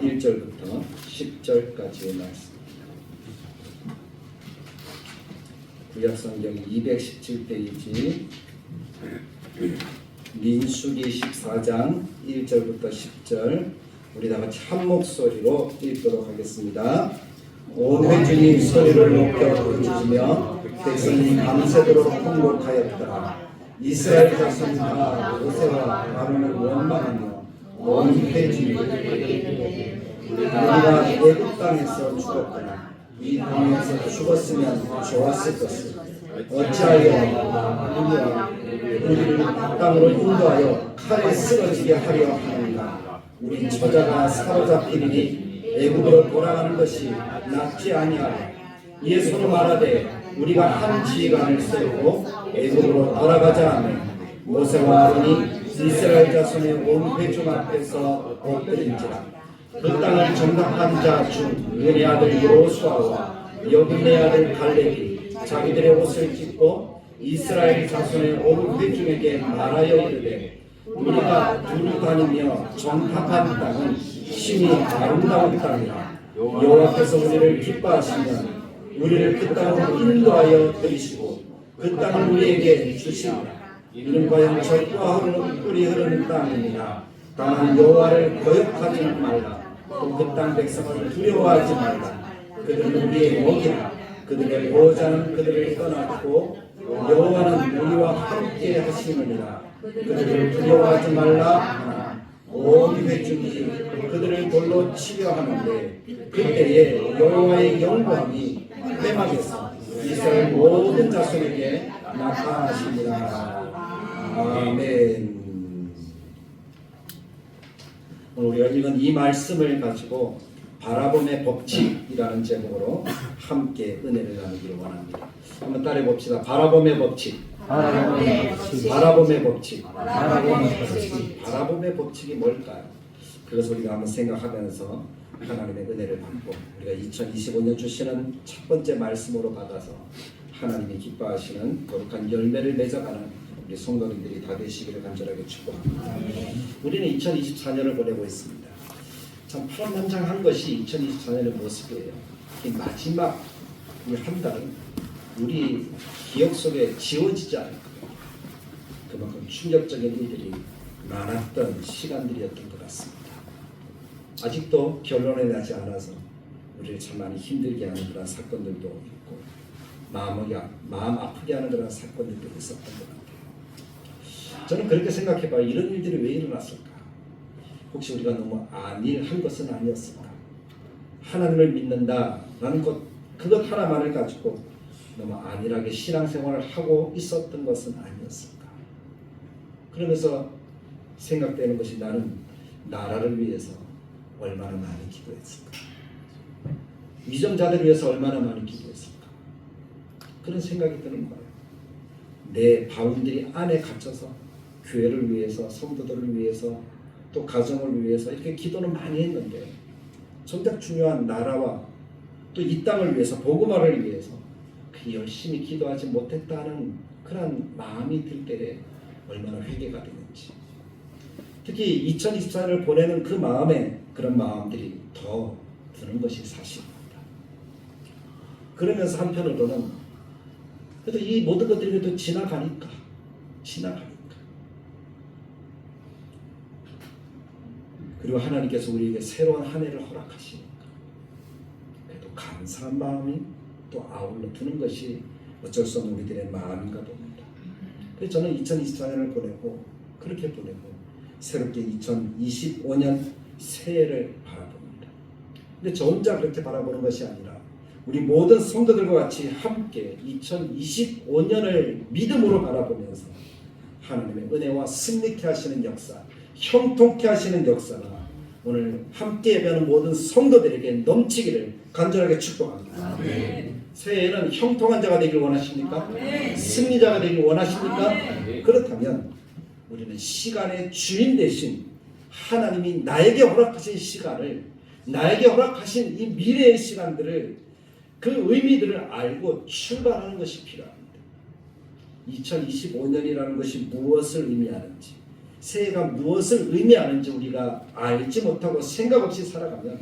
1절부터 10절까지의 말씀. 구약성경 217페이지 민수기 14장 1절부터 10절 우리 다 같이 한 목소리로 읽도록 하겠습니다. 온 회중이 소리를 높여 부르짖으며 백성이 밤새도록 통곡하였다. 이스라엘 자손이 다 모세와 아론을 원망하며 온 회중이 우리가 애굽 땅에서 죽었거나 이 땅에서 죽었으면 좋았을 것을 어찌하여 우리를 땅으로 인도하여 칼에 쓰러지게 하려 하는가. 우리 처자가 사로잡히리니 애굽으로 돌아가는 것이 낫지 아니하여 이에 서로 말하되 우리가 한 지휘관을 세우고 애굽으로 돌아가자 하며 모세와 아론이 이스라엘 자손의 온 회중 앞에서 엎드린지라. 그 땅을 정탐한 자 중 눈의 아들 여호수아와 여분의 아들 갈렙이 자기들의 옷을 찢고 이스라엘 자손의 온 회중에게 말하여 이르되 우리가 두루 다니며 정탐한 땅은 심히 아름다운 땅이라. 여호와께서 우리를 기뻐하시면 우리를 그 땅으로 인도하여 들이시고 그 땅을 우리에게 주시리라. 이는 과연 젖과 꿀이 흐르는 땅이니라. 다만 여호와를 거역하지는 말라. 또 그 땅 백성을 두려워하지 말라. 그들은 우리의 먹이라. 그들의 보호자는 그들을 떠났고 여호와는 우리와 함께 하시느니라. 그들을 두려워하지 말라. 온 회중이 그들을 돌로 치려 하는데 그때에 여호와의 영광이 회막에서 이스라엘 모든 자손에게 나타나시니라. 아멘. 오늘 우리가 읽은 이 말씀을 가지고 바라봄의 법칙이라는 제목으로 함께 은혜를 나누기를 원합니다. 한번 따라해 봅시다. 바라봄의 법칙. 바라봄의 법칙. 바라봄의 법칙이 뭘까요? 그래서 우리가 한번 생각하면서 하나님의 은혜를 받고 우리가 2025년 주시는 첫 번째 말씀으로 받아서 하나님이 기뻐하시는 거룩한 열매를 맺어가는 우리 성도님들이 다 되시기를 간절하게 축복합니다. 우리는 2024년을 보내고 있습니다. 참 파란만장한 것이 2024년의 모습이에요. 이 마지막 이 한 달은 우리 기억 속에 지워지지 않을 거예요. 그만큼 충격적인 일들이 많았던 시간들이었던 것 같습니다. 아직도 결론이 나지 않아서 우리를 참 많이 힘들게 하는 그런 사건들도 있고 마음 아프게 하는 그런 사건들도 있었던 것 같아요. 저는 그렇게 생각해봐요. 이런 일들이 왜 일어났을까? 혹시 우리가 너무 안일한 것은 아니었을까? 하나님을 믿는다라는 그것 하나만을 가지고 너무 안일하게 신앙생활을 하고 있었던 것은 아니었을까? 그러면서 생각되는 것이 나는 나라를 위해서 얼마나 많이 기도했을까? 위정자들을 위해서 얼마나 많이 기도했을까? 그런 생각이 드는 거예요. 내 바운드리 안에 갇혀서 교회를 위해서, 성도들을 위해서, 또 가정을 위해서 이렇게 기도는 많이 했는데 정작 중요한 나라와 또 이 땅을 위해서, 복음화를 위해서 그 열심히 기도하지 못했다는 그런 마음이 들 때에 얼마나 회개가 되는지, 특히 2024년을 보내는 그 마음에 그런 마음들이 더 드는 것이 사실입니다. 그러면서 한편으로는 그래도 이 모든 것들이 또 지나가니까 그리고 하나님께서 우리에게 새로운 한 해를 허락하시니까 그래도 감사한 마음이 또 아울러 두는 것이 어쩔 수 없는 우리들의 마음인가 봅니다. 그래서 저는 2024년을 보내고 그렇게 보내고 새롭게 2025년 새해를 바라봅니다. 근데 저 혼자 그렇게 바라보는 것이 아니라 우리 모든 성도들과 같이 함께 2025년을 믿음으로 바라보면서 하나님의 은혜와 승리케 하시는 역사, 형통케 하시는 역사가 오늘 함께 예배하는 모든 성도들에게 넘치기를 간절하게 축복합니다. 새해에는 형통한 자가 되길 원하십니까? 승리자가 되길 원하십니까? 그렇다면 우리는 시간의 주인 대신 하나님이 나에게 허락하신 시간을, 나에게 허락하신 이 미래의 시간들을, 그 의미들을 알고 출발하는 것이 필요합니다. 2025년이라는 것이 무엇을 의미하는지, 새해가 무엇을 의미하는지 우리가 알지 못하고 생각 없이 살아가면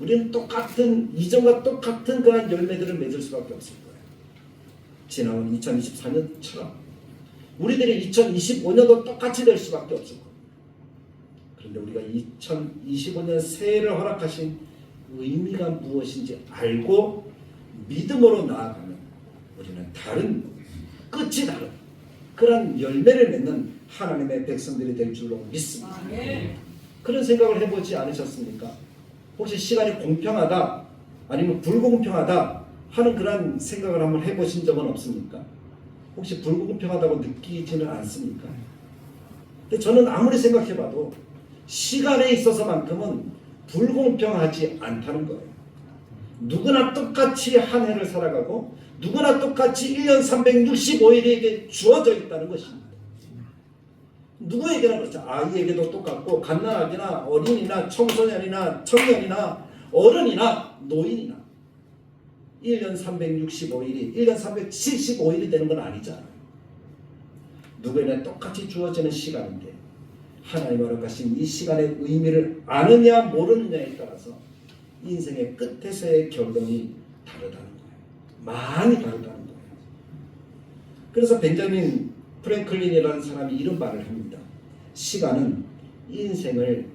우리는 똑같은 이전과 똑같은 그런 열매들을 맺을 수밖에 없을 거예요. 지나온 2024년처럼 우리들이 2025년도 똑같이 될 수밖에 없을 거예요. 그런데 우리가 2025년 새해를 허락하신 의미가 무엇인지 알고 믿음으로 나아가면 우리는 다른 끝이 다른 그런 열매를 맺는 하나님의 백성들이 될 줄로 믿습니다. 그런 생각을 해보지 않으셨습니까? 혹시 시간이 공평하다 아니면 불공평하다 하는 그런 생각을 한번 해보신 적은 없습니까? 혹시 불공평하다고 느끼지는 않습니까? 근데 저는 아무리 생각해봐도 시간에 있어서만큼은 불공평하지 않다는 거예요. 누구나 똑같이 한 해를 살아가고 누구나 똑같이 1년 365일에게 주어져 있다는 것입니다. 누구에게나 그렇죠. 아이에게도 똑같고 갓난아기나 어린이나 청소년이나 청년이나 어른이나 노인이나 1년 365일이 1년 375일이 되는 건 아니잖아요. 누구에게나 똑같이 주어지는 시간인데 하나님 허락하신 이 시간의 의미를 아느냐 모르느냐에 따라서 인생의 끝에서의 결론이 다르다는 거예요. 많이 다르다는 거예요. 그래서 벤자민 프랭클린이라는 사람이 이런 말을 합니다. 시간은 인생을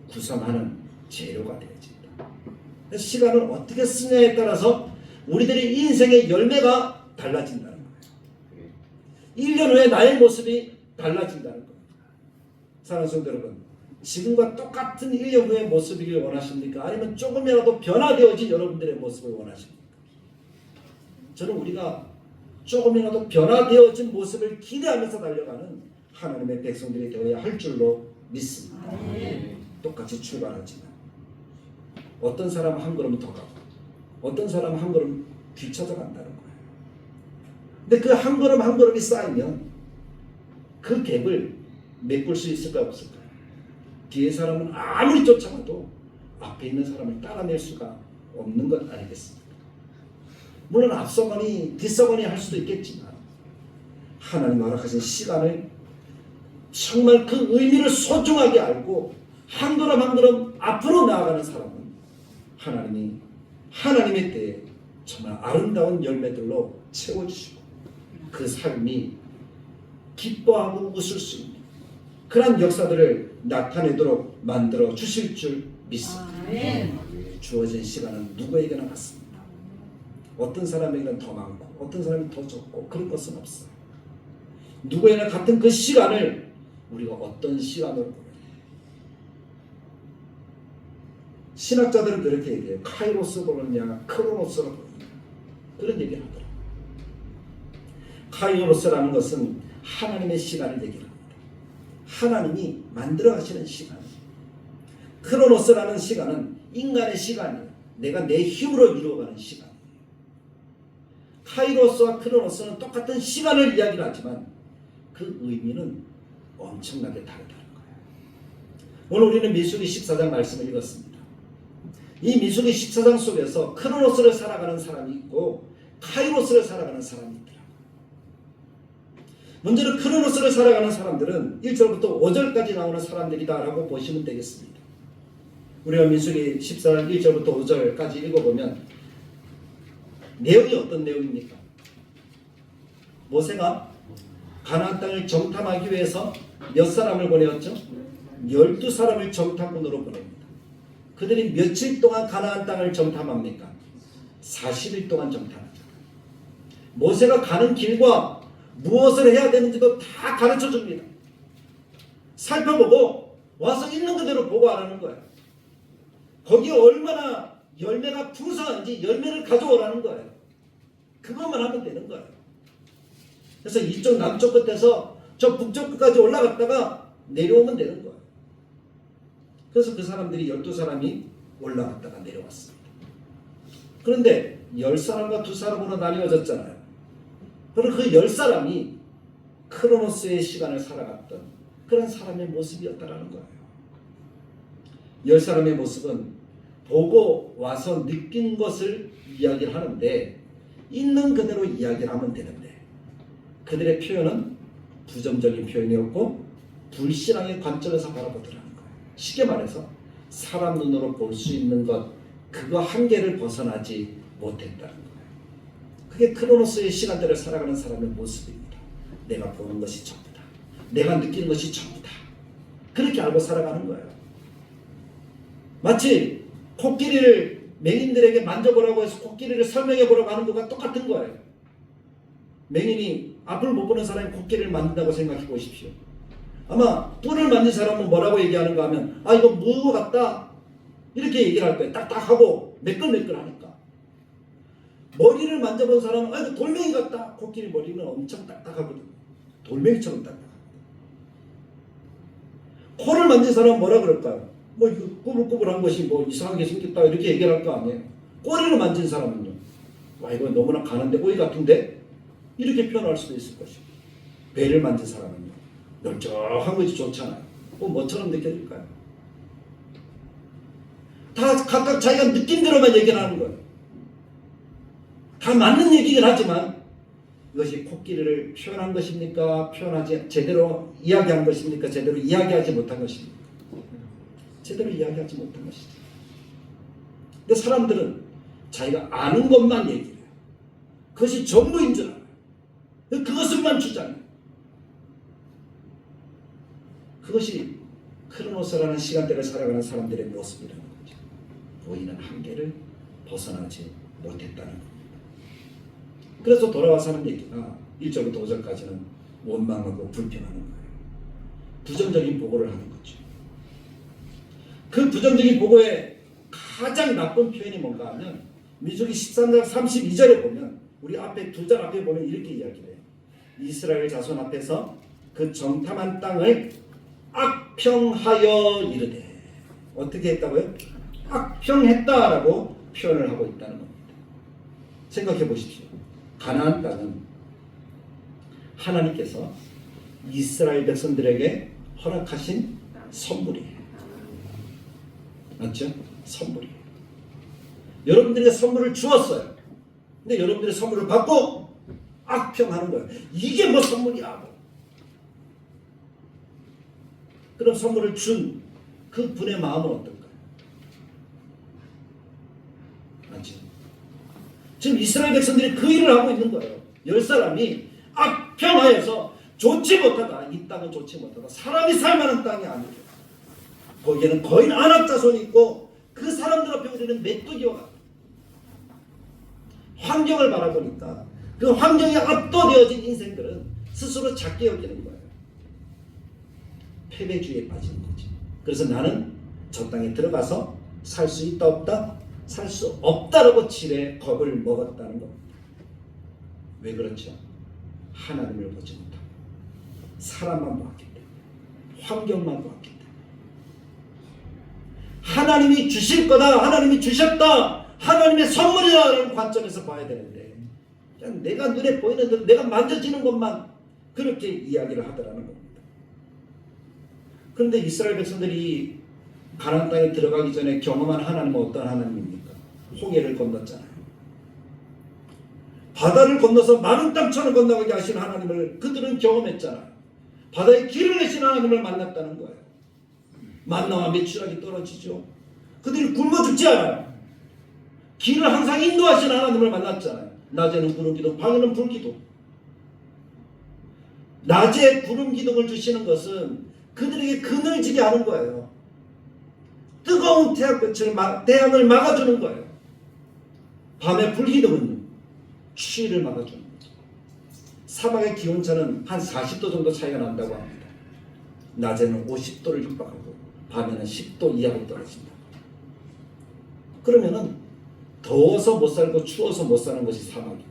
구성하는 재료가 되어진다. 시간을 어떻게 쓰냐에 따라서 우리들의 인생의 열매가 달라진다는 거예요. 1년 후에 나의 모습이 달라진다는 거예요. 사랑하는 성도 여러분, 지금과 똑같은 1년 후의 모습이길 원하십니까? 아니면 조금이라도 변화되어진 여러분들의 모습을 원하십니까? 저는 우리가 조금이라도 변화되어진 모습을 기대하면서 달려가는 하나님의 백성들이 되어야 할 줄로 믿습니다. 똑같이 출발하지만 어떤 사람은 한 걸음 더 가고 어떤 사람은 한 걸음 뒤쳐져 간다는 거예요. 근데 그 한 걸음 한 걸음이 쌓이면 그 갭을 메꿀 수 있을까 없을까? 뒤에 사람은 아무리 쫓아가도 앞에 있는 사람을 따라낼 수가 없는 것 아니겠습니까? 물론 앞서거니 뒤서거니 할 수도 있겠지만 하나님 허락하신 시간을 정말 그 의미를 소중하게 알고 한 걸음 한 걸음 앞으로 나아가는 사람은 하나님의 때에 정말 아름다운 열매들로 채워주시고 그 삶이 기뻐하고 웃을 수 있는 그런 역사들을 나타내도록 만들어 주실 줄 믿습니다. 주어진 시간은 누구에게나 같습니다. 어떤 사람에게는 더 많고 어떤 사람이 더 적고 그런 것은 없어요. 누구에게나 같은 그 시간을 우리가 어떤 시간으로 보면 신학자들은 그렇게 얘기해요. 카이로스 보느냐 크로노스로 보느냐 그런 얘기를 하더라고요. 카이로스라는 것은 하나님의 시간을 얘기합니다. 하나님이 만들어 가시는 시간. 크로노스라는 시간은 인간의 시간이에요. 내가 내 힘으로 이루어가는 시간. 카이로스와 크로노스는 똑같은 시간을 이야기를 하지만 그 의미는 엄청나게 다르다는 거예요. 오늘 우리는 민수기 14장 말씀을 읽었습니다. 이 민수기 14장 속에서 크로노스를 살아가는 사람이 있고 카이로스를 살아가는 사람이 있더라고요. 먼저는 크로노스를 살아가는 사람들은 1절부터 5절까지 나오는 사람들이다라고 보시면 되겠습니다. 우리가 민수기 14장 1절부터 5절까지 읽어보면 내용이 어떤 내용입니까? 모세가 가나안 땅을 정탐하기 위해서 몇 사람을 보내었죠? 12사람을 정탐꾼으로 보냅니다. 그들이 며칠 동안 가나안 땅을 정탐합니까? 40일 동안 정탐하죠. 모세가 가는 길과 무엇을 해야 되는지도 다 가르쳐 줍니다. 살펴보고 와서 있는 그대로 보고하라는 거예요. 거기에 얼마나 열매가 풍성한지 열매를 가져오라는 거예요. 그것만 하면 되는 거예요. 그래서 이쪽 남쪽 끝에서 저 북쪽 끝까지 올라갔다가 내려오면 되는 거예요. 그래서 그 사람들이 12사람이 올라갔다가 내려왔습니다. 그런데 10사람과 2사람으로 나뉘어졌잖아요. 그리고 그 10사람이 크로노스의 시간을 살아갔던 그런 사람의 모습이었다라는 거예요. 10사람의 모습은 보고 와서 느낀 것을 이야기를 하는데 있는 그대로 이야기를 하면 되는데 그들의 표현은 부정적인 표현이었고 불신앙의 관점에서 바라보더라는 거예요. 쉽게 말해서 사람 눈으로 볼 수 있는 것, 그거 한계를 벗어나지 못했다는 거예요. 그게 크로노스의 시간대를 살아가는 사람의 모습입니다. 내가 보는 것이 전부다. 내가 느끼는 것이 전부다. 그렇게 알고 살아가는 거예요. 마치 코끼리를 맹인들에게 만져보라고 해서 코끼리를 설명해보라고 하는 것과 똑같은 거예요. 맹인이 앞을 못 보는 사람이 코끼리를 만진다고 생각해 보십시오. 아마 뿔을 만진 사람은 뭐라고 얘기하는가 하면 아 이거 무거 같다 이렇게 얘기를 할 거예요. 딱딱하고 매끌매끌하니까. 머리를 만져본 사람은 아 이거 돌멩이 같다. 코끼리 머리는 엄청 딱딱하거든요. 돌멩이처럼 딱딱합니다. 코를 만진 사람은 뭐라 그럴까요? 뭐 이거 꾸불꾸불한 것이 뭐 이상하게 생겼다 이렇게 얘기를 할 거 아니에요. 꼬리를 만진 사람은요. 와 이거 너무나 가는데 꼬리 같은데 이렇게 표현할 수도 있을 것이고 배를 만진 사람은요. 널쩍한 것이 좋잖아요. 뭐처럼 느껴질까요? 다 각각 자기가 느낀 대로만 얘기를 하는 거예요. 다 맞는 얘기긴 하지만 이것이 코끼리를 표현한 것입니까? 표현하지 제대로 이야기한 것입니까? 제대로 이야기하지 못한 것입니까? 제대로 이야기하지 못한 것이죠. 근데 사람들은 자기가 아는 것만 얘기해요. 그것이 전부인 줄 알아요. 그것을만 주장해요. 그것이 크로노스라는 시간대를 살아가는 사람들의 모습이라는 거죠. 보이는 한계를 벗어나지 못했다는 겁니다. 그래서 돌아와서 하는 얘기가 1절부터 5절까지는 원망하고 불평하는 거예요. 부정적인 보고를 하는 거죠. 그 부정적인 보고의 가장 나쁜 표현이 뭔가 하면 민수기 13장 32절에 보면 우리 앞에 두 절 앞에 보면 이렇게 이야기를 해요. 이스라엘 자손 앞에서 그 정탐한 땅을 악평하여 이르되 어떻게 했다고요? 악평했다라고 표현을 하고 있다는 겁니다. 생각해 보십시오. 가나안 땅은 하나님께서 이스라엘 백성들에게 허락하신 선물이에요. 맞죠? 선물이에요. 여러분들에게 선물을 주었어요. 근데 여러분들의 선물을 받고 악평하는 거예요. 이게 뭐 선물이야. 그럼 선물을 준 그 분의 마음은 어떨까요? 맞죠? 지금 이스라엘 백성들이 그 일을 하고 있는 거예요. 10사람이 악평하여서 좋지 못하다. 이 땅은 좋지 못하다. 사람이 살만한 땅이 아니죠. 거기에는 거인 안악 자손이 있고 그 사람들 앞에 우리는 메뚜기와 같아요. 환경을 바라보니까 그 환경에 압도되어진 인생들은 스스로 작게 여기는 거예요. 패배주의에 빠지는 거지. 그래서 나는 저 땅에 들어가서 살 수 있다 없다? 살 수 없다라고 지레 겁을 먹었다는 겁니다. 왜 그렇죠? 하나님을 보지 못하고 사람만 보았기 때문에 환경만 보았기 때문에 하나님이 주실 거다, 하나님이 주셨다, 하나님의 선물이라는 관점에서 봐야 되는데 그냥 내가 눈에 보이는 대로 내가 만져지는 것만 그렇게 이야기를 하더라는 겁니다. 그런데 이스라엘 백성들이 가나안 땅에 들어가기 전에 경험한 하나님은 어떤 하나님입니까? 홍해를 건넜잖아요. 바다를 건너서 마른 땅처럼 건너가게 하신 하나님을 그들은 경험했잖아요. 바다에 길을 내신 하나님을 만났다는 거예요. 만나와 메추라기 떨어지죠. 그들이 굶어 죽지 않아요. 길을 항상 인도하신 하나님을 만났잖아요. 낮에는 구름 기둥, 밤에는 불 기둥. 낮에 구름 기둥을 주시는 것은 그들에게 그늘지게 하는 거예요. 뜨거운 태양을 막아주는 거예요. 밤에 불 기둥은 추위를 막아주는 거죠. 사막의 기온차는 한 40도 정도 차이가 난다고 합니다. 낮에는 50도를 육박하고 밤에는 10도 이하로 떨어진다. 그러면은 더워서 못 살고 추워서 못 사는 것이 사막이에요.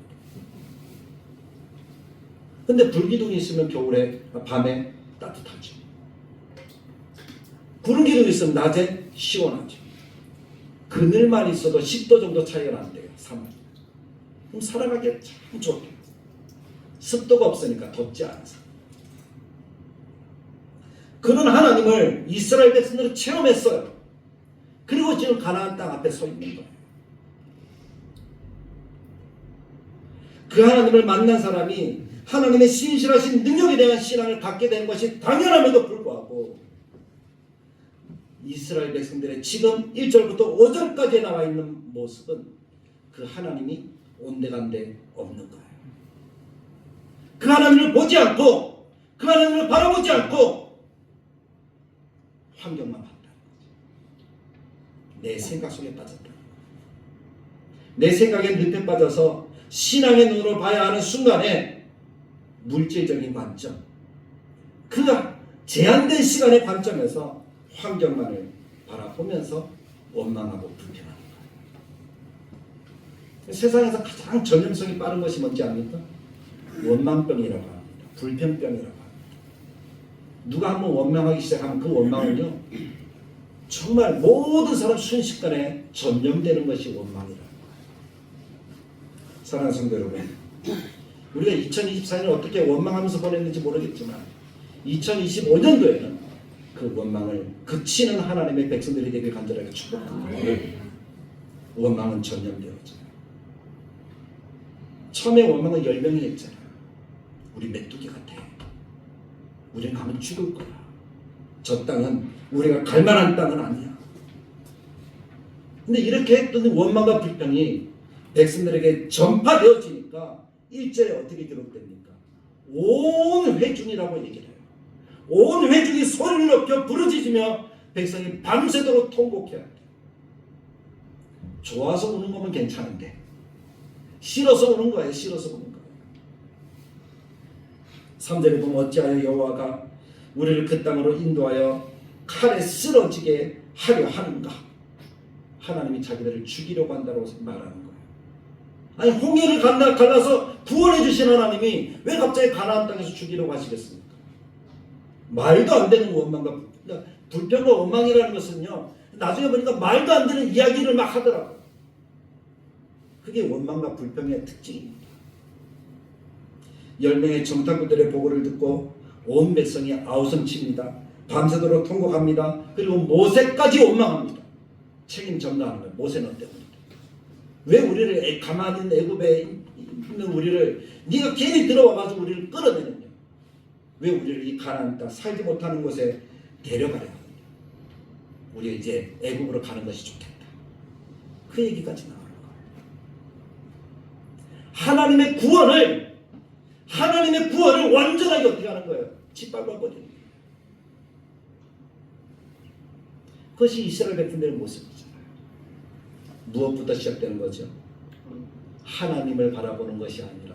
근데 불기둥이 있으면 겨울에 밤에 따뜻하죠. 구름기둥이 있으면 낮에 시원하죠. 그늘만 있어도 10도 정도 차이가 난대요. 사막이. 그럼 살아가기 참 좋대요. 습도가 없으니까 덥지 않아서. 그런 하나님을 이스라엘 백성들은 체험했어요. 그리고 지금 가나안 땅 앞에 서 있는 거예요. 그 하나님을 만난 사람이 하나님의 신실하신 능력에 대한 신앙을 갖게 된 것이 당연함에도 불구하고 이스라엘 백성들의 지금 1절부터 5절까지 나와 있는 모습은 그 하나님이 온데간데 없는 거예요. 그 하나님을 보지 않고 그 하나님을 바라보지 않고 환경만 봤다는 거죠. 내 생각 속에 빠졌다. 내 생각에 늪에 빠져서 신앙의 눈으로 봐야 하는 순간에 물질적인 관점, 그 제한된 시간의 관점에서 환경만을 바라보면서 원망하고 불평하는 거예요. 세상에서 가장 전염성이 빠른 것이 뭔지 압니까? 원망병이라고 합니다. 불평병이라고 합니다. 누가 한번 원망하기 시작하면 그 원망은요, 정말 모든 사람 순식간에 전염되는 것이 원망이라는 거예요. 사랑하는 성도 여러분, 우리가 2024년을 어떻게 원망하면서 보냈는지 모르겠지만 2025년도에는 그 원망을 그치는 하나님의 백성들이 되길 간절하게 축복합니다. 원망은 전염되어져요. 처음에 원망은 10명이 했잖아요. 우리 메뚜기 같아. 우리는 가면 죽을 거야. 저 땅은 우리가 갈 만한 땅은 아니야. 근데 이렇게 했던 원망과 불평이 백성들에게 전파되어지니까 1절에 어떻게 기록됩니까? 온 회중이라고 얘기를 해요. 온 회중이 소리를 높여 부르짖으며 백성이 밤새도록 통곡해야 돼요. 좋아서 우는 거면 괜찮은데 싫어서 우는 거예요. 싫어서 우는 거예요. 3절에 보면 어찌하여 여호와가 우리를 그 땅으로 인도하여 칼에 쓰러지게 하려 하는가. 하나님이 자기들을 죽이려고 한다고 말하는 거예요. 아니 홍해를 갈라서 구원해 주신 하나님이 왜 갑자기 가나안 땅에서 죽이려고 하시겠습니까? 말도 안 되는 원망과 불평과 원망이라는 것은요, 나중에 보니까 말도 안 되는 이야기를 막 하더라고요. 그게 원망과 불평의 특징입니다. 10명의 정탐꾼들의 보고를 듣고 온 백성이 아우성칩니다. 밤새도록 통곡합니다. 그리고 모세까지 원망합니다. 책임 전가하는 거예요. 모세는 때문에. 왜 우리를 가만히 있는 애굽에 있는 우리를 네가 괜히 들어와가지고 우리를 끌어내느냐. 왜 우리를 이 가나안 땅 살지 못하는 곳에 데려가려 하느냐. 우리가 이제 애굽으로 가는 것이 좋겠다. 그 얘기까지 나오는 거예요. 하나님의 구원을 완전하게 어떻게 하는 거예요? 짓밟아버리는 거예요. 그것이 이스라엘 백성들의 모습이잖아요. 무엇부터 시작되는 거죠? 하나님을 바라보는 것이 아니라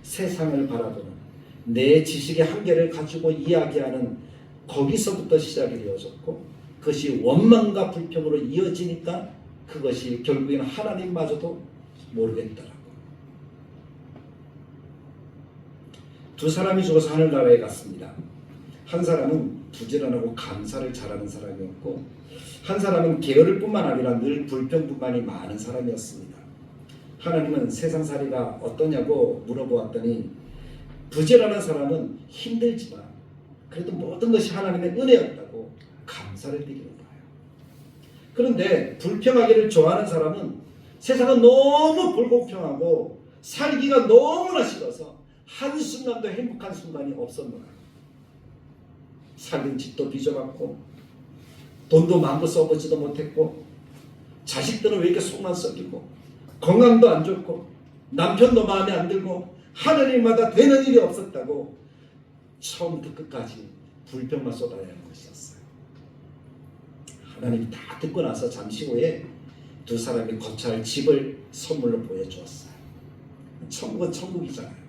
세상을 바라보는, 내 지식의 한계를 가지고 이야기하는, 거기서부터 시작이 되어졌고, 그것이 원망과 불평으로 이어지니까 그것이 결국에는 하나님마저도 모르겠더라고. 두 사람이 죽어서 하늘나라에 갔습니다. 한 사람은 부지런하고 감사를 잘하는 사람이었고, 한 사람은 게으를 뿐만 아니라 늘 불평뿐만이 많은 사람이었습니다. 하나님은 세상살이가 어떠냐고 물어보았더니, 부지런한 사람은 힘들지만 그래도 모든 것이 하나님의 은혜였다고 감사를 드리는 거예요. 그런데 불평하기를 좋아하는 사람은 세상은 너무 불공평하고 살기가 너무나 싫어서 한순간도 행복한 순간이 없었노라. 살던 집도 빚어갖고 돈도 마음껏 써보지도 못했고, 자식들은 왜 이렇게 속만 썩이고, 건강도 안 좋고, 남편도 마음에 안 들고, 하늘일마다 되는 일이 없었다고 처음부터 끝까지 불평만 쏟아내는 것이었어요. 하나님이 다 듣고 나서 잠시 후에 두 사람이 거처할 집을 선물로 보여주었어요. 천국은 천국이잖아요.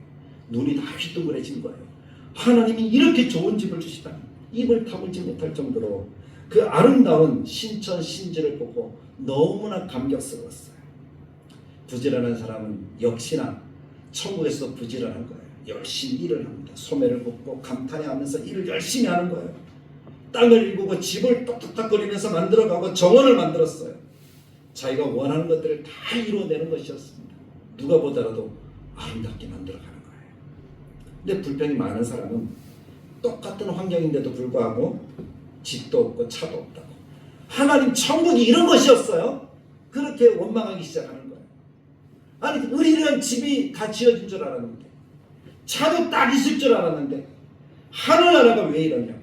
눈이 다 휘둥그레진 거예요. 하나님이 이렇게 좋은 집을 주시다니 입을 다물지 못할 정도로 그 아름다운 신천 신지를 보고 너무나 감격스러웠어요. 부지런한 사람은 역시나 천국에서도 부지런한 거예요. 열심히 일을 합니다. 소매를 굽고 감탄해하면서 일을 열심히 하는 거예요. 땅을 일구고 집을 똑똑똑거리면서 만들어가고 정원을 만들었어요. 자기가 원하는 것들을 다 이루어내는 것이었습니다. 누가 보더라도 아름답게 만들어가는 거예요. 근데 불평이 많은 사람은 똑같은 환경인데도 불구하고 집도 없고 차도 없다고, 하나님 천국이 이런 것이었어요? 그렇게 원망하기 시작하는 거예요. 아니 의리한 집이 다 지어진 줄 알았는데, 차도 딱 있을 줄 알았는데 하늘나라가 왜 이러냐.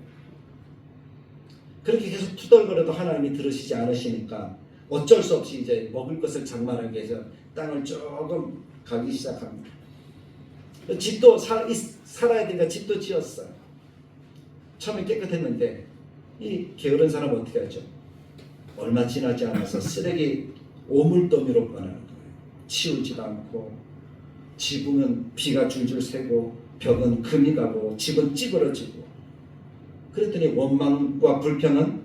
그렇게 계속 투덜거려도 하나님이 들으시지 않으시니까 어쩔 수 없이 이제 먹을 것을 장만하기 위해서 땅을 조금 가기 시작합니다. 집도 살아야 되니까 집도 지었어요. 처음에 깨끗했는데 이 게으른 사람은 어떻게 하죠? 얼마 지나지 않아서 쓰레기 오물더미로 변하는 거예요. 치우지도 않고, 지붕은 비가 줄줄 새고, 벽은 금이 가고, 집은 찌그러지고. 그랬더니 원망과 불평은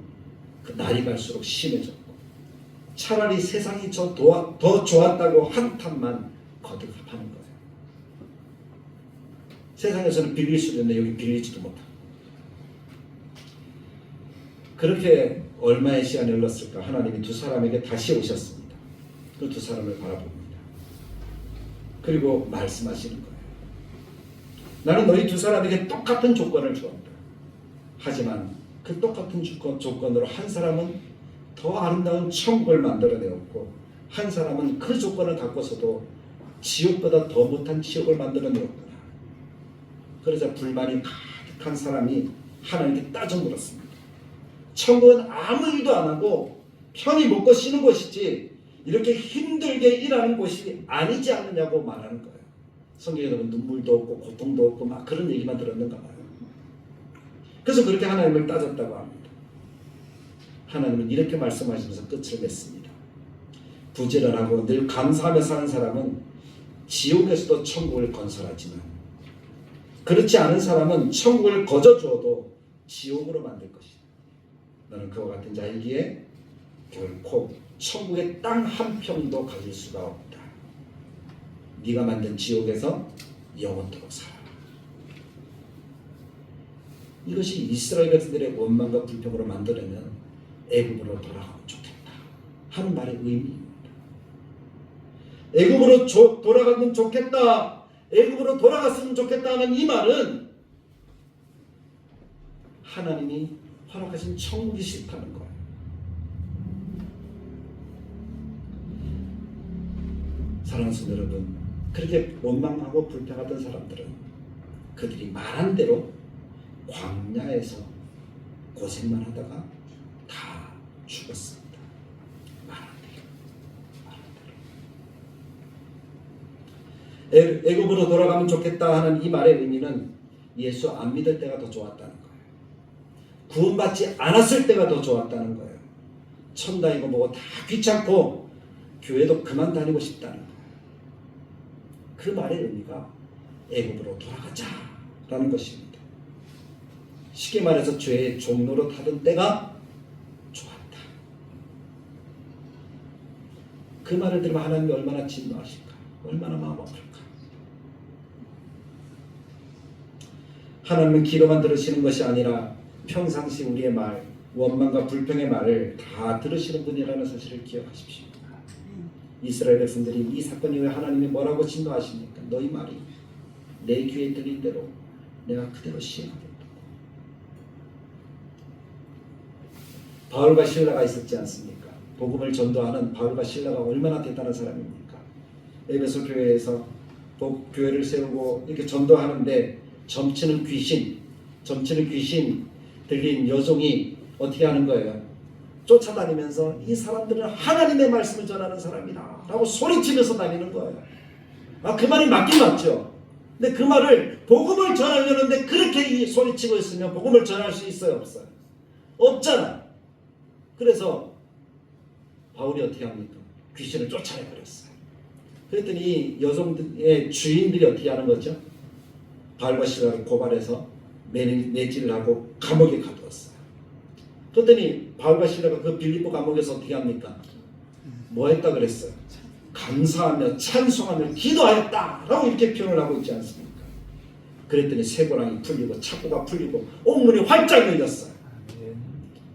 그 날이 갈수록 심해졌고, 차라리 세상이 더 좋았다고 한탄만 거듭하는 거예요. 세상에서는 빌릴 수도 있는데 여기 빌리지도 못하고. 그렇게 얼마의 시간이 흘렀을까? 하나님이 두 사람에게 다시 오셨습니다. 그 두 사람을 바라봅니다. 그리고 말씀하시는 거예요. 나는 너희 두 사람에게 똑같은 조건을 주었다. 하지만 그 똑같은 조건으로 한 사람은 더 아름다운 천국을 만들어내었고, 한 사람은 그 조건을 갖고서도 지옥보다 더 못한 지옥을 만들어내었구나. 그러자 불만이 가득한 사람이 하나님께 따져 물었습니다. 천국은 아무 일도 안 하고 편히 먹고 쉬는 곳이지 이렇게 힘들게 일하는 곳이 아니지 않느냐고 말하는 거예요. 성경에 보면 눈물도 없고 고통도 없고 막 그런 얘기만 들었는가 봐요. 그래서 그렇게 하나님을 따졌다고 합니다. 하나님은 이렇게 말씀하시면서 끝을 맺습니다. 부지런하고 늘 감사하며 사는 사람은 지옥에서도 천국을 건설하지만, 그렇지 않은 사람은 천국을 거저 주어도 지옥으로 만들 것이다. 너는 그와 같은 자이기에 결코 천국의 땅 한 평도 가질 수가 없다. 네가 만든 지옥에서 영원토록 살아라. 이것이 이스라엘 백성들의 원망과 불평으로 만들어낸 애굽으로 돌아가면 좋겠다 하는 말의 의미입니다. 애굽으로 돌아가면 좋겠다, 애굽으로 돌아갔으면 좋겠다 하는 이 말은 하나님이 허락하신 천국이 싫다는 거예요. 사랑하는 성도 여러분, 그렇게 원망하고 불평하던 사람들은 그들이 말한 대로 광야에서 고생만 하다가 다 죽었습니다. 말한 대로. 애굽으로 돌아가면 좋겠다 하는 이 말의 의미는 예수 안 믿을 때가 더 좋았다는 거예요. 구원받지 않았을 때가 더 좋았다는 거예요. 천 다니고 뭐고 다 귀찮고 교회도 그만 다니고 싶다는 거예요. 그 말의 의미가 애굽으로 돌아가자라는 것입니다. 쉽게 말해서 죄의 종로로 타던 때가 좋았다. 그 말을 들으면 하나님이 얼마나 진노하실까, 얼마나 마음 아플까. 하나님은 귀로만 들으시는 것이 아니라 평상시 우리의 말, 원망과 불평의 말을 다 들으시는 분이라는 사실을 기억하십시오. 이스라엘 백성들이 이 사건 이후에 하나님이 뭐라고 진노하십니까? 너희 말이 내 귀에 들린 대로 내가 그대로 시행하겠다. 바울과 실라가 있었지 않습니까? 복음을 전도하는 바울과 실라가 얼마나 대단한 사람입니까? 에베소 교회에서 교회를 세우고 이렇게 전도하는데 점치는 귀신 들린 여종이 어떻게 하는 거예요? 쫓아다니면서 이 사람들은 하나님의 말씀을 전하는 사람이다 라고 소리치면서 다니는 거예요. 그 말이 맞긴 맞죠. 근데 그 말을 복음을 전하려는데 그렇게 소리치고 있으면 복음을 전할 수 있어요, 없어요? 없잖아. 그래서 바울이 어떻게 합니까? 귀신을 쫓아내버렸어요. 그랬더니 여종의 주인들이 어떻게 하는 거죠? 바울과 실라를 고발해서 매질을 하고 감옥에 가두었어요. 그랬더니 바울과 실라가 그 빌립보 감옥에서 어떻게 합니까? 뭐 했다 그랬어요? 감사하며 찬송하며 기도하였다라고 이렇게 표현을 하고 있지 않습니까? 그랬더니 쇠고랑이 풀리고 착고가 풀리고 옥문이 활짝 열렸어요.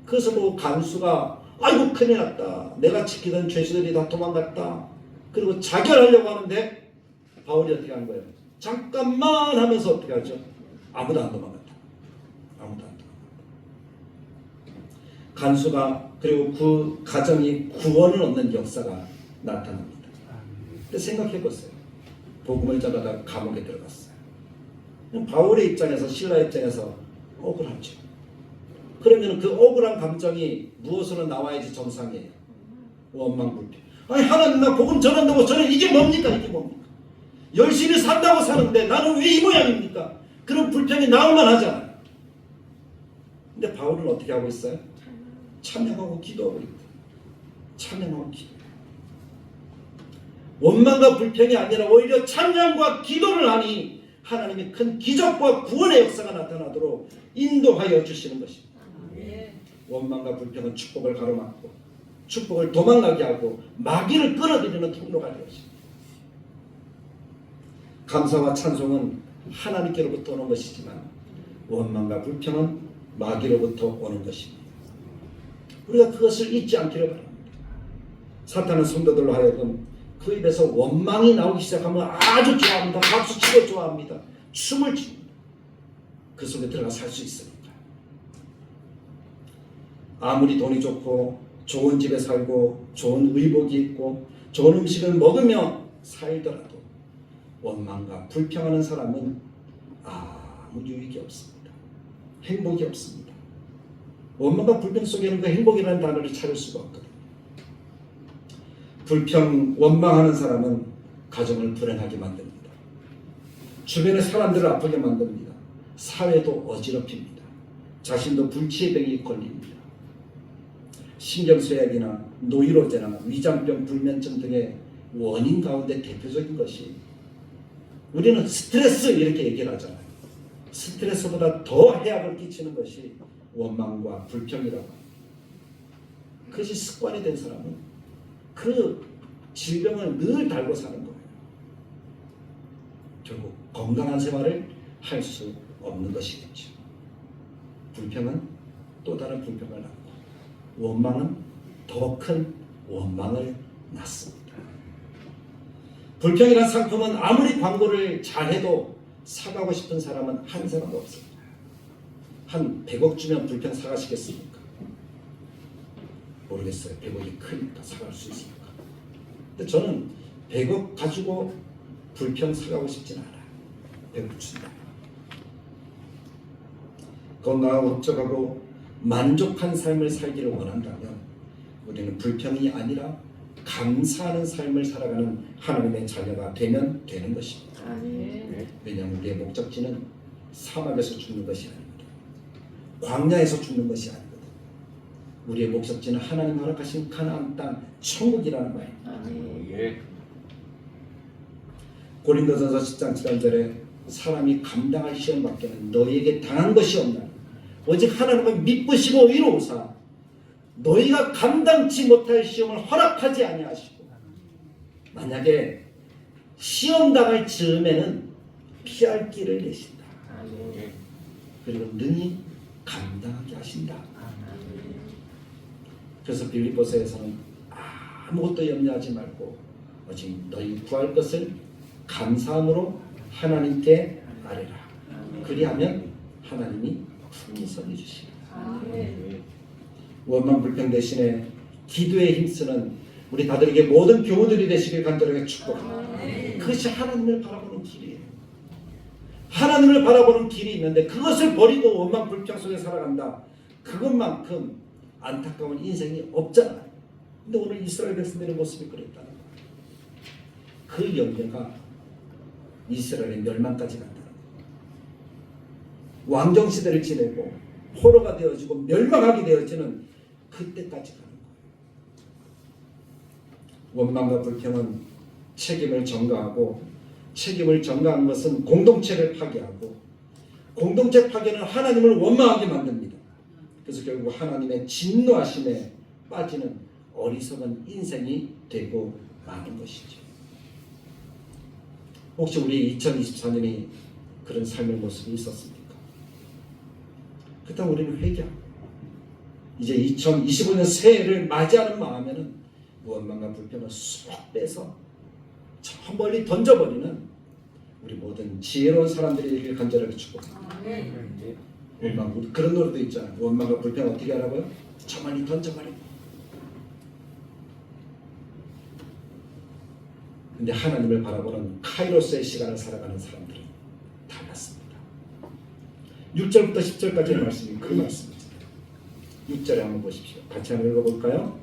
그래서 뭐 간수가 아이고 큰일 났다, 내가 지키던 죄수들이 다 도망갔다, 그리고 자결하려고 하는데 바울이 어떻게 하는 거예요? 잠깐만 하면서 어떻게 하죠? 아무도 안 도망갔다. 아무도 안 도망갔다. 간수가, 그리고 그 가정이 구원을 얻는 역사가 나타납니다. 근데 생각해보세요. 복음을 전하다가 감옥에 들어갔어요. 바울의 입장에서, 신라 입장에서 억울하죠. 그러면 그 억울한 감정이 무엇으로 나와야지 정상이에요? 원망 불평. 아니 하나님 나 복음 전한다고 저는 이게 뭡니까? 이게 뭡니까? 열심히 산다고 사는데 나는 왜 이 모양입니까? 그런 불평이 나올만 하잖아요. 근데 바울은 어떻게 하고 있어요? 찬양하고 기도하고 있다. 찬양하고 기도. 원망과 불평이 아니라 오히려 찬양과 기도를 하니 하나님의 큰 기적과 구원의 역사가 나타나도록 인도하여 주시는 것입니다. 원망과 불평은 축복을 가로막고 축복을 도망가게 하고 마귀를 끌어들이는 통로가 되었습니다. 감사와 찬송은 하나님께로부터 오는 것이지만 원망과 불평은 마귀로부터 오는 것입니다. 우리가 그것을 잊지 않기를 바랍니다. 사탄은 성도들로 하여금 그 입에서 원망이 나오기 시작하면 아주 좋아합니다. 박수치고 좋아합니다. 춤을 춥니다. 그 속에 들어가 살 수 있으니까. 아무리 돈이 좋고 좋은 집에 살고 좋은 의복이 있고 좋은 음식을 먹으며 살더라도 원망과 불평하는 사람은 아무 유익이 없습니다. 행복이 없습니다. 원망과 불평 속에는 그 행복이라는 단어를 찾을 수가 없거든요. 불평, 원망하는 사람은 가정을 불행하게 만듭니다. 주변의 사람들을 아프게 만듭니다. 사회도 어지럽힙니다. 자신도 불치의 병이 걸립니다. 신경쇠약이나 노이로제나 위장병, 불면증 등의 원인 가운데 대표적인 것이 우리는 스트레스 이렇게 얘기를 하잖아요. 스트레스보다 더 해악을 끼치는 것이 원망과 불평이라고 합니다. 그것이 습관이 된 사람은 그 질병을 늘 달고 사는 거예요. 결국 건강한 생활을 할 수 없는 것이겠죠. 불평은 또 다른 불평을 낳고 원망은 더 큰 원망을 낳습니다. 불평이란 상품은 아무리 광고를 잘해도 사가고 싶은 사람은 한 사람도 없습니다. 한 100억 주면 불평 사가시겠습니까? 모르겠어요. 100억이 크니까 사갈 수 있습니까? 근데 저는 100억 가지고 불평 사가고 싶진 않아요. 100억 준다. 건강하고 흡족하고 만족한 삶을 살기를 원한다면 우리는 불평이 아니라 감사하는 삶을 살아가는 하나님의 자녀가 되면 되는 것입니다. 왜냐하면 우리의 목적지는 사막에서 죽는 것이 아닙니다. 광야에서 죽는 것이 아니거든요. 우리의 목적지는 하나님 허락하신 가나안 땅 천국이라는 말입니다. 고린도전서 10장 7절에 사람이 감당할 시험 밖에는 너희에게 당한 것이 없나 오직 하나님을 믿으시고 이루사 너희가 감당치 못할 시험을 허락하지 아니하시고 만약에 시험 당할 즈음에는 피할 길을 내신다. 그리고 능히 감당하게 하신다. 그래서 빌립보서에서는 아무것도 염려하지 말고 오직 너희 구할 것을 감사함으로 하나님께 아뢰라. 그리하면 하나님이 풍성히 주시리라. 원망 불평 대신에 기도에 힘쓰는 우리 다들에게 모든 교우들이 되시길 간절하게 축복합니다. 그것이 하나님을 바라보는 길이에요. 하나님을 바라보는 길이 있는데 그것을 버리고 원망 불평 속에 살아간다. 그것만큼 안타까운 인생이 없잖아요. 근데 오늘 이스라엘 백성들의 모습이 그랬다는 거예요. 그 염려가 이스라엘의 멸망까지 간다는 거예요. 왕정시대를 지내고 포로가 되어지고 멸망하게 되어지는 그때까지 가는 거예요. 원망과 불평은 책임을 전가하고 책임을 전가한 것은 공동체를 파괴하고 공동체 파괴는 하나님을 원망하게 만듭니다. 그래서 결국 하나님의 진노하심에 빠지는 어리석은 인생이 되고 마는 것이죠. 혹시 우리 2024년이 그런 삶의 모습이 있었습니까? 그렇다면 우리는 회개하고 이제 2025년 새해를 맞이하는 마음에는 원망과 불평을 쏙 빼서 저 멀리 던져버리는 우리 모든 지혜로운 사람들이 되길 간절하게 축복합니다. 원망, 그런 노래도 있잖아요. 원망과 불평 어떻게 하라고요? 저 멀리 던져버리고. 근데 하나님을 바라보는 카이로스의 시간을 살아가는 사람들은 달랐습니다. 6절부터 10절까지의 말씀이 그 말씀입니다. 6절에 한번 보십시오. 같이 한번 읽어볼까요?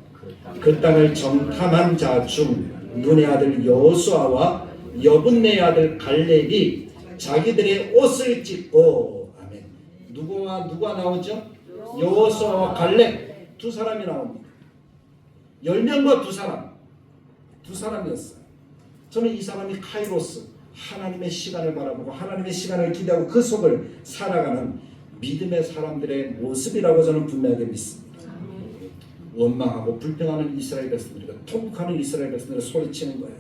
그 땅을 정탐한 자 중 눈의 아들 여호수아와 여분네의 아들 갈렙이 자기들의 옷을 찢고, 아멘. 누가 나오죠? 여호수아와 갈렙 두 사람이 나옵니다. 10명과 두 사람이었어요. 저는 이 사람이 카이로스, 하나님의 시간을 바라보고 하나님의 시간을 기대하고 그 속을 살아가는 믿음의 사람들의 모습이라고 저는 분명하게 믿습니다. 원망하고 불평하는 이스라엘 백성들과 통곡하는 이스라엘 백성들을 소리치는 거예요.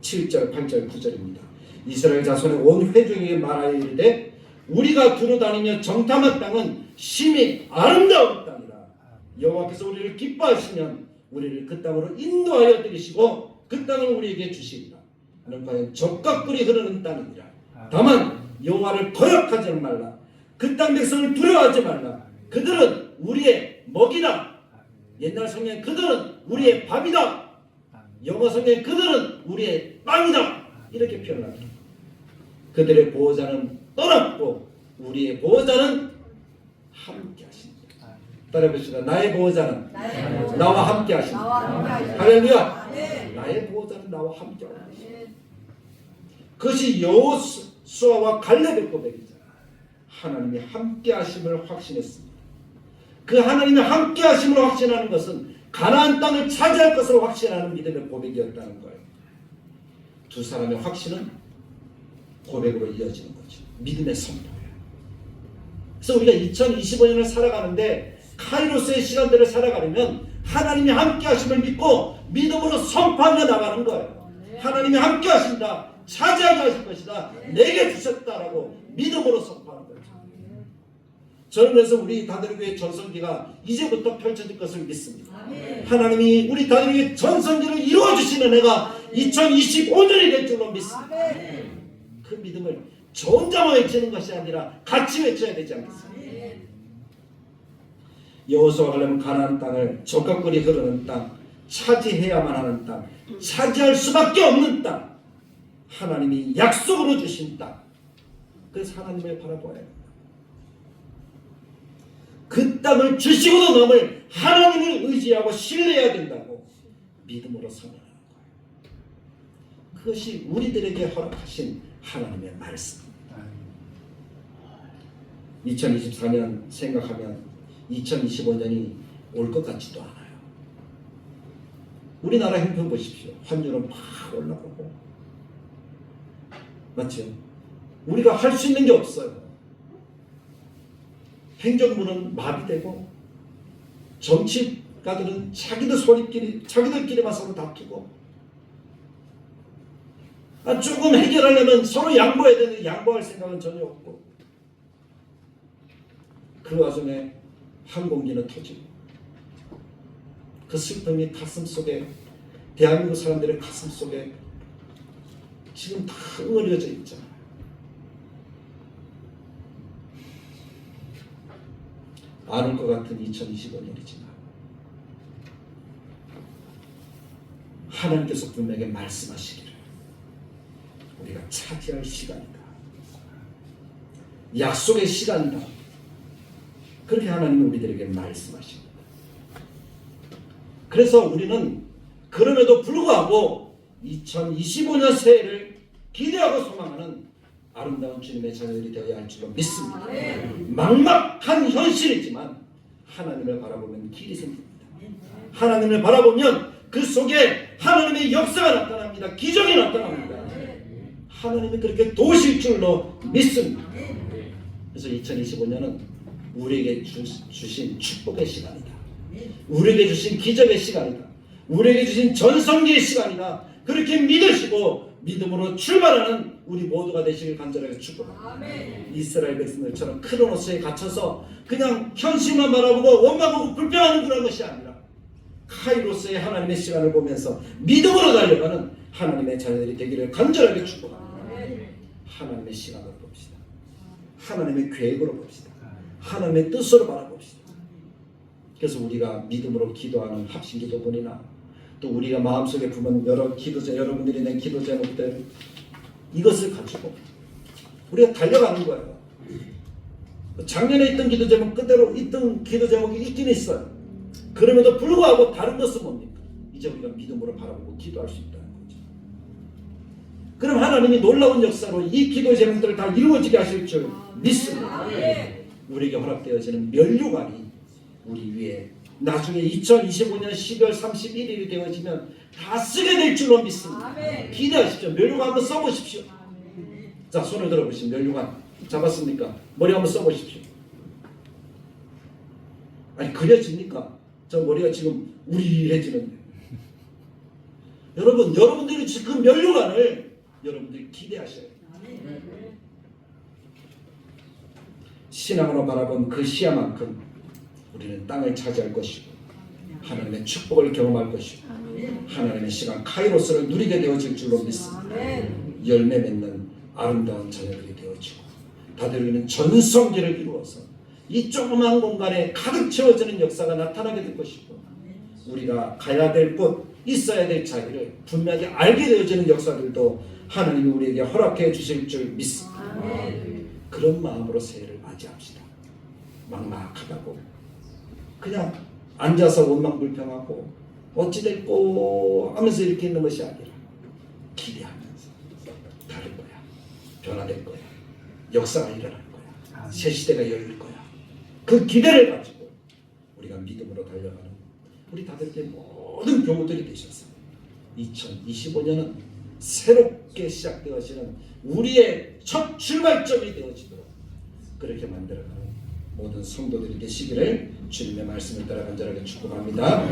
7절, 8절, 9절입니다. 이스라엘 자손의 온 회중에게 말하여 이르되 우리가 두루다니며 정탐한 땅은 심히 아름다운 땅이라. 여호와께서 우리를 기뻐하시면 우리를 그 땅으로 인도하여 들이시고 그 땅을 우리에게 주시리라. 하는 과연 적과 꿀이 흐르는 땅이니라. 다만 여호와를 거역하지 말라. 그 땅 백성을 두려워하지 말라. 그들은 우리의 먹이다. 옛날 성경에 그들은 우리의 밥이다. 영어 성경에 그들은 우리의 빵이다. 이렇게 표현합니다. 그들의 보호자는 떠났고 우리의 보호자는 함께 하신다. 따라해봅시다. 나의 보호자는 나와 함께 하신다. 할렐루야. 나의 보호자는 나와 함께 하신다. 그것이 여호수아와 갈렙의 고백이잖아. 하나님이 함께 하심을 확신했습니다. 그 하나님의 함께 하심을 확신하는 것은 가나안 땅을 차지할 것을 확신하는 믿음의 고백이었다는 거예요. 두 사람의 확신은 고백으로 이어지는 거죠. 믿음의 선포예요. 그래서 우리가 2025년을 살아가는데 카이로스의 시간대를 살아가려면 하나님이 함께 하심을 믿고 믿음으로 선포하며 나가는 거예요. 하나님이 함께 하신다. 차지하게 하실 것이다. 내게 주셨다라고 믿음으로 선포하는 거예요. 저는 그래서 우리 다들교회 전성기가 이제부터 펼쳐질 것을 믿습니다. 하나님이 우리 다들교회 전성기를 이루어주시는 해가 2025년이 될 줄로 믿습니다. 그 믿음을 저 혼자만 외치는 것이 아니라 같이 외쳐야 되지 않겠습니까? 여호수아가 가려면 가나안 땅을 적과 꿀이 흐르는 땅, 차지해야만 하는 땅, 차지할 수밖에 없는 땅, 하나님이 약속으로 주신 땅. 그래서 하나님을 바라보아야 합니다. 그 땅을 주시고도 남을 하나님을 의지하고 신뢰해야 된다고 믿음으로 선언하는 거예요. 그것이 우리들에게 허락하신 하나님의 말씀입니다. 2024년 생각하면 2025년이 올 것 같지도 않아요. 우리나라 형편 보십시오. 환율은 막 올라가고, 맞죠? 우리가 할 수 있는 게 없어요. 행정부는 마비되고 정치가들은 자기들끼리만 서로 다투고, 조금 해결하려면 서로 양보해야 되는데 양보할 생각은 전혀 없고, 그 와중에 항공기는 터지고, 그 슬픔이 가슴속에, 대한민국 사람들의 가슴속에 지금 다 응어려져 있잖아요. 안 올 것 같은 2025년이지만 하나님께서 분명히 말씀하시기를 우리가 차지할 시간이다. 약속의 시간이다. 그렇게 하나님이 우리들에게 말씀하십니다. 그래서 우리는 그럼에도 불구하고 2025년 새해를 기대하고 소망하는 아름다운 주님의 자녀들이 되어야 할 줄로 믿습니다. 막막한 현실이지만 하나님을 바라보면 길이 생깁니다. 하나님을 바라보면 그 속에 하나님의 역사가 나타납니다. 기적이 나타납니다. 하나님이 그렇게 도우실 줄로 믿습니다. 그래서 2025년은 우리에게 주신 축복의 시간이다. 우리에게 주신 기적의 시간이다. 우리에게 주신 전성기의 시간이다. 그렇게 믿으시고 믿음으로 출발하는 우리 모두가 되시길 간절하게 축복합니다. 이스라엘 백성들처럼 크로노스에 갇혀서 그냥 현실만 바라보고 원망하고 불평하는 그런 것이 아니라 카이로스의 하나님의 시간을 보면서 믿음으로 달려가는 하나님의 자녀들이 되기를 간절하게 축복합니다. 하나님의 시간으로 봅시다. 하나님의 계획으로 봅시다. 하나님의 뜻으로 바라봅시다. 그래서 우리가 믿음으로 기도하는 합심기도문이나 또 우리가 마음속에 품은 여러분들이 낸 기도 제목들, 이것을 가지고 우리가 달려가는 거예요. 작년에 있던 기도 제목 그대로 있던 기도 제목이 있긴 있어요. 그럼에도 불구하고 다른 것은 뭡니까? 이제 우리가 믿음으로 바라보고 기도할 수 있다는 거죠. 그럼 하나님이 놀라운 역사로 이 기도의 제목들을 다 이루어지게 하실 줄 믿습니다. 우리에게 허락되어지는 면류관이 우리 위에 나중에 2025년 12월 31일이 되어지면 다 쓰게 될 줄로 믿습니다. 기대하십시오. 면류관 한번 써보십시오. 자, 손을 들어보시면 면류관 잡았습니까? 머리 한번 써보십시오. 아니, 그려집니까? 저 머리가 지금 우리해지는데. 여러분들이 지금 면류관을 여러분들이 기대하셔야 돼요. 신앙으로 바라본 그 시야만큼 우리는 땅을 차지할 것이고 하나님의 축복을 경험할 것이고 하나님의 시간 카이로스를 누리게 되어질 줄로 믿습니다. 열매 맺는 아름다운 자녀들이 되어지고 다들 우리는 전성기를 이루어서 이 조그만 공간에 가득 채워지는 역사가 나타나게 될 것이고 우리가 가야 될 곳, 있어야 될 자리를 분명히 알게 되어지는 역사들도 하나님이 우리에게 허락해 주실 줄 믿습니다. 그런 마음으로 새해를 맞이합시다. 막막하다고 그냥 앉아서 원망불평하고 어찌 될꼬 하면서 이렇게 있는 것이 아니라 기대하면서 다를 거야. 변화될 거야. 역사가 일어날 거야. 새 시대가 열릴 거야. 그 기대를 가지고 우리가 믿음으로 달려가는 우리 다들의 모든 교우들이 되셔서 2025년은 새롭게 시작되어지는 우리의 첫 출발점이 되어지도록 그렇게 만들어가는 모든 성도들이 되시기를 주님의 말씀을 따라 간절하게 축복합니다.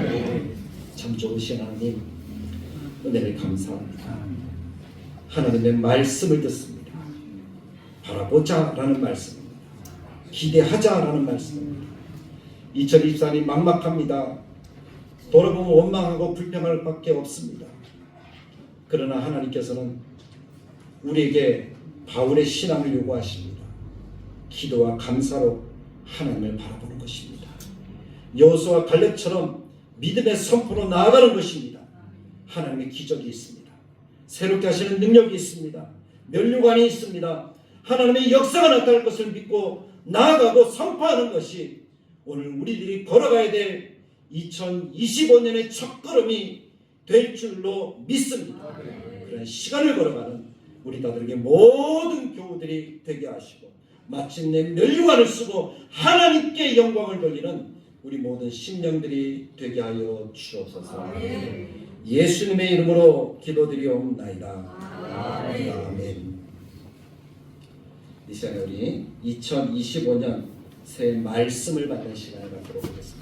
참 좋으신 하나님, 은혜를 감사합니다. 하나님의 말씀을 듣습니다. 바라보자라는 말씀입니다. 기대하자라는 말씀입니다. 2024년이 막막합니다. 돌아보면 원망하고 불평할 밖에 없습니다. 그러나 하나님께서는 우리에게 바울의 신앙을 요구하십니다. 기도와 감사로 하나님을 바라보는 것입니다. 여호수아와 갈렙처럼 믿음의 선포로 나아가는 것입니다. 하나님의 기적이 있습니다. 새롭게 하시는 능력이 있습니다. 면류관이 있습니다. 하나님의 역사가 나타날 것을 믿고 나아가고 선포하는 것이 오늘 우리들이 걸어가야 될 2025년의 첫걸음이 될 줄로 믿습니다. 그런 시간을 걸어가는 우리 다들에게 모든 교우들이 되게 하시고 마침내 면류관을 쓰고 하나님께 영광을 돌리는 우리 모든 심령들이 되게 하여 주옵소서. 예수님의 이름으로 기도드리옵나이다. 아멘. 이 시간에 우리 2025년 새 말씀을 받는 시간을 갖도록 하겠습니다.